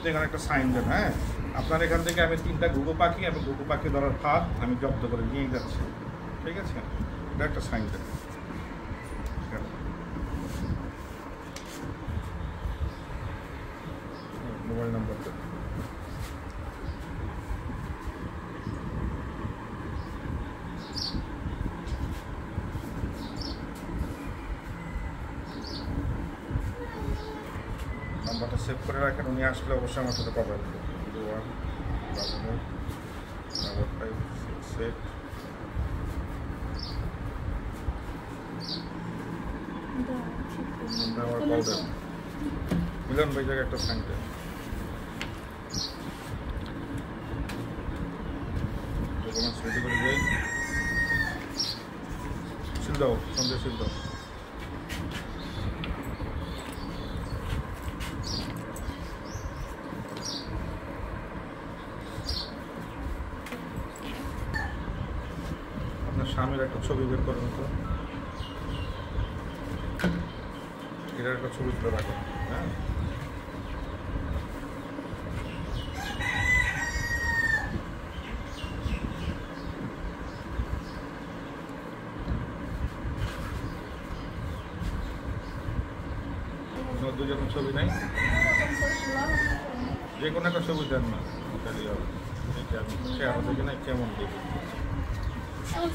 এখানে একটা সাইন দেন। হ্যাঁ, আপনার এখান থেকে আমি 3টা ঘুঘু পাখি এবং ঘুঘু পাখি ধরার ফাঁদ আমি জব্দ করে নিয়ে যাচ্ছি, ঠিক আছে? এটা একটা সাইন দেন। মোবাইল নাম্বার দেন। নাম্বারটা সেভ করে রাখেন, উনি আসলে অবশ্যই আমার সাথে কথা বলবেন। 015568 আমার কল দেন। মিলন ভাই জায়গায় একটা সাইন দেন। ডকুমেন্টস রেডি করে যাই। সিল দাও, সন্ধ্যে সিল দাও। আপনার স্বামীর একটা ছবি বের করেন তো, এটার একটা ছবি তুলে রাখেন। হ্যাঁ, দুজনের ছবি নেই, যে কোনো একটা ছবি দেন না, তাহলে হবে। আমি চেহারা দেখি না কেমন দেখি।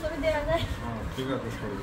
ছবি দেওয়া যায়? হ্যাঁ, ঠিক আছে, ছবি।